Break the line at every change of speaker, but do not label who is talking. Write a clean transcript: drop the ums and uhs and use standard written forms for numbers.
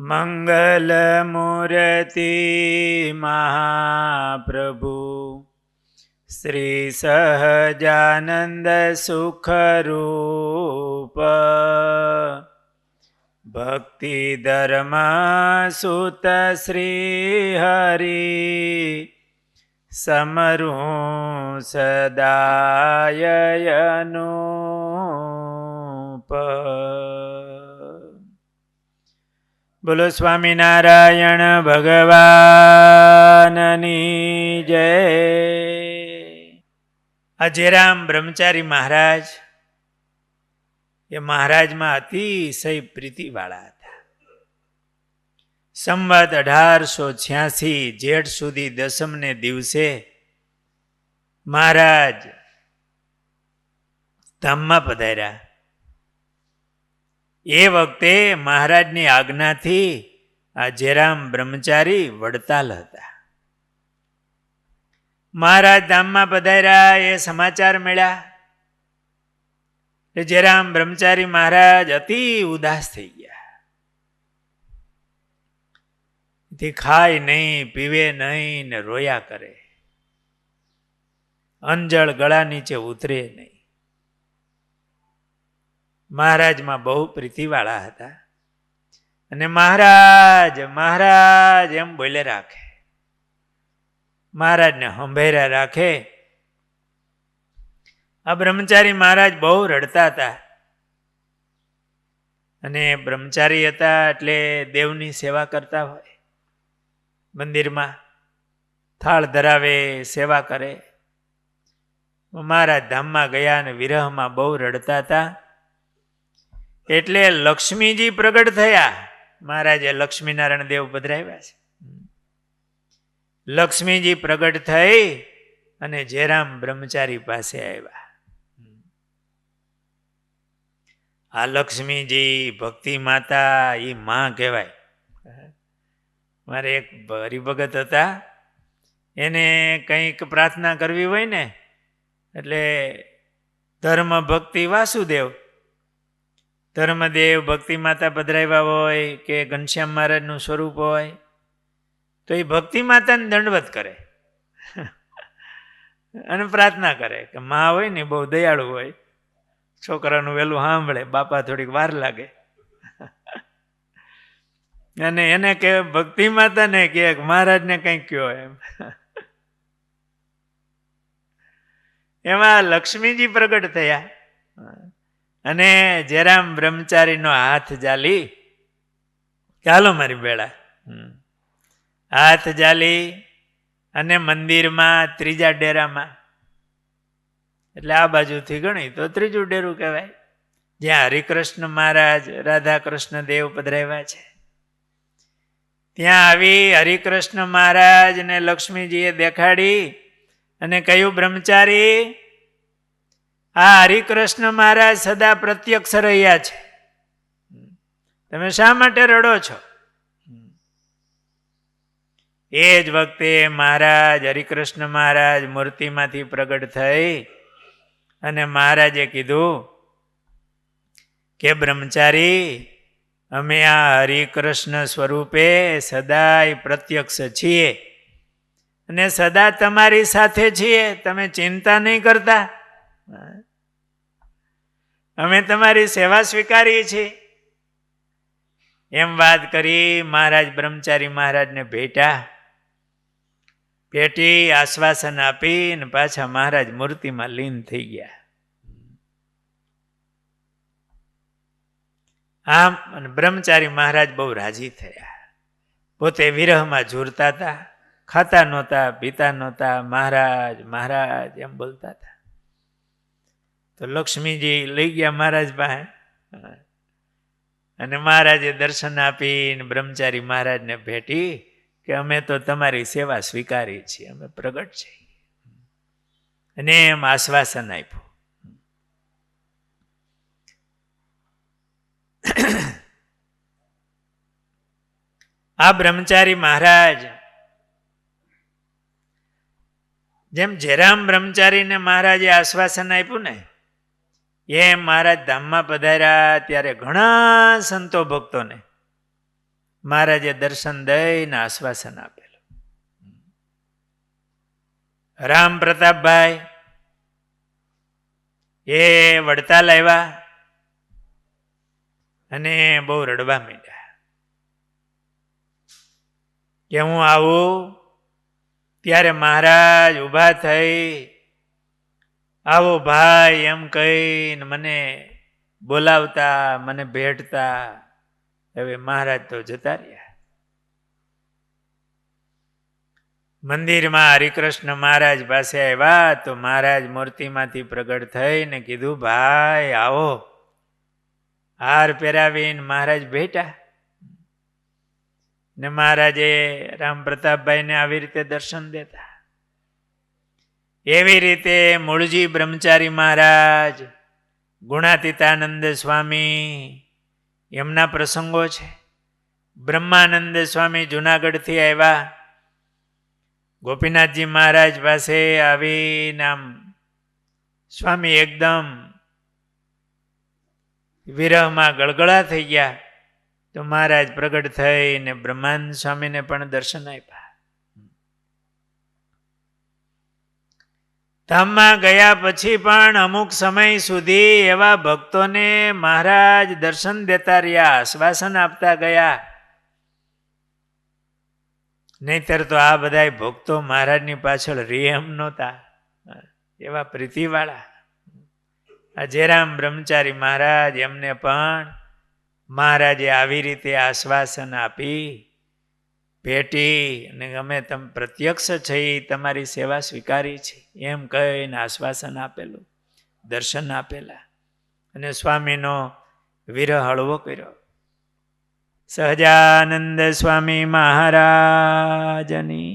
મંગલમૂર્તિ મહાપ્રભુ શ્રી સહજાનંદ સુખરૂપ ભક્તિ ધર્મ સુત શ્રી હરિ સમરું સદાય અનુપ. બોલો સ્વામિનારાયણ ભગવાનની જય. આ જેરામ બ્રહ્મચારી મહારાજ એ મહારાજમાં અતિશય પ્રીતિવાળા હતા. સંવત 1886 જેઠ સુધી દસમને દિવસે મહારાજ ધામમાં પધાર્યા. એ વખતે મહારાજની આજ્ઞાથી આ જેરામ બ્રહ્મચારી વડતાલ હતા. મહારાજ ધામમાં પધાર્યા એ સમાચાર મળ્યા. જેરામ બ્રહ્મચારી મહારાજ અતિ ઉદાસ થઈ ગયા. તે ખાય નહીં, પીવે નહીં ને રોયા કરે. અંજળ ગળા નીચે ઉતરે નહીં. મહારાજમાં બહુ પ્રીતિવાળા હતા અને મહારાજ મહારાજ એમ બોલે રાખે. મહારાજને હંભેરા રાખે. આ બ્રહ્મચારી મહારાજ બહુ રડતા હતા અને બ્રહ્મચારી હતા એટલે દેવની સેવા કરતા હોય. મંદિરમાં થાળ ધરાવે, સેવા કરે. મહારાજ ધામમાં ગયા અને વિરહમાં બહુ રડતા હતા. એટલે લક્ષ્મીજી પ્રગટ થયા. મહારાજે લક્ષ્મીનારાયણ દેવ પધરાવ્યા છે. લક્ષ્મીજી પ્રગટ થઈ અને જેરામ બ્રહ્મચારી પાસે આવ્યા. આ લક્ષ્મીજી ભક્તિ માતા એ માં કહેવાય. મારે એક હરિભગત હતા, એને કંઈક પ્રાર્થના કરવી હોય ને એટલે ધર્મ ભક્તિ વાસુદેવ, ધર્મદેવ ભક્તિ માતા પધરાવ્યા હોય કે ઘનશ્યામ મહારાજનું સ્વરૂપ હોય તો એ ભક્તિ માતાને દંડવત કરે અને પ્રાર્થના કરે કે માં હોય ને બહુ દયાળુ હોય, છોકરાનું વહેલું સાંભળે, બાપા થોડીક વાર લાગે. અને એને કે ભક્તિ માતાને કે મહારાજને કંઈક કયો એમ. એમાં લક્ષ્મીજી પ્રગટ થયા અને જેરામ બ્રહ્મચારીનો હાથ જાલી, ચાલો મારી બેડા, હાથ જાલી અને મંદિરમાં ત્રીજા ડેરામાં, એટલે આ બાજુથી ગણી તો ત્રીજું ડેરું કહેવાય, જ્યાં હરિકૃષ્ણ મહારાજ રાધા કૃષ્ણ દેવ પધરાવ્યા છે. ત્યાં આવી હરિકૃષ્ણ મહારાજ ને લક્ષ્મીજીએ દેખાડી અને કહ્યું, બ્રહ્મચારી, આ હરિકૃષ્ણ મહારાજ સદા પ્રત્યક્ષ રહ્યા છે, તમે શા માટે રડો છો? એ જ વખતે મહારાજ હરિકૃષ્ણ મહારાજ મૂર્તિમાંથી પ્રગટ થઈ અને મહારાજે કીધું કે બ્રહ્મચારી, અમે આ હરિકૃષ્ણ સ્વરૂપે સદાય પ્રત્યક્ષ છીએ અને સદા તમારી સાથે છીએ, તમે ચિંતા નહીં કરતા, અમે તમારી સેવા સ્વીકારીએ છીએ. એમ વાત કરી મહારાજ બ્રહ્મચારી મહારાજને ભેટ્યા. ભેટી આશ્વાસન આપી ને પાછા મહારાજ મૂર્તિમાં લીન થઈ ગયા. આમ અને બ્રહ્મચારી મહારાજ બહુ રાજી થયા. પોતે વિરહમાં ઝૂરતા હતા, ખાતા નહોતા, પીતા નહોતા, મહારાજ મહારાજ એમ બોલતા હતા. તો લક્ષ્મીજી લઈ ગયા મહારાજ પાસે અને મહારાજે દર્શન આપીને બ્રહ્મચારી મહારાજને ભેટી કે અમે તો તમારી સેવા સ્વીકારી છીએ, અમે પ્રગટ છીએ, અને એમ આશ્વાસન આપ્યું. આ બ્રહ્મચારી મહારાજ જેમ જેરામ બ્રહ્મચારીને મહારાજે આશ્વાસન આપ્યું ને એમ મહારાજ ધામમાં પધાર્યા ત્યારે ઘણા સંતો ભક્તોને મહારાજે દર્શન દઈને આશ્વાસન આપેલું. રામ પ્રતાપભાઈ એ વડતાલ આવ્યા અને બહુ રડવા માંડ્યા કે હું આવું. ત્યારે મહારાજ ઊભા થઈ, આવો ભાઈ એમ કહીને મને બોલાવતા, મને ભેટતા. હવે મહારાજ તો જતા રહ્યા. મંદિરમાં હરિકૃષ્ણ મહારાજ પાસે આવ્યા તો મહારાજ મૂર્તિમાંથી પ્રગટ થઈને કીધું, ભાઈ આવો. હાર પહેરાવીને મહારાજ ભેટા ને મહારાજે રામ પ્રતાપભાઈને આવી રીતે દર્શન દેતા. એવી રીતે મૂળજી બ્રહ્મચારી મહારાજ, ગુણાતીતાનંદ સ્વામી, એમના પ્રસંગો છે. બ્રહ્માનંદ સ્વામી જુનાગઢથી આવ્યા, ગોપીનાથજી મહારાજ પાસે આવીને આમ સ્વામી એકદમ વિરહમાં ગળગળા થઈ ગયા. તો મહારાજ પ્રગટ થઈને બ્રહ્માનંદ સ્વામીને પણ દર્શન આપ્યા. ધામમાં ગયા પછી પણ અમુક સમય સુધી એવા ભક્તોને મહારાજ દર્શન દેતા રહ્યા, આશ્વાસન આપતા ગયા. નહીતર તો આ બધા ભક્તો મહારાજની પાછળ રે એમ નહોતા, એવા પ્રીતિવાળા. આ જેરામ બ્રહ્મચારી મહારાજ, એમને પણ મહારાજે આવી રીતે આશ્વાસન આપી ભેટી અને અમે તમે પ્રત્યક્ષ છે, તમારી સેવા સ્વીકારી છે એમ કહીને આશ્વાસન આપેલું, દર્શન આપેલા અને સ્વામીનો વિરહ હળવો કર્યો. સહજાનંદ સ્વામી મહારાજની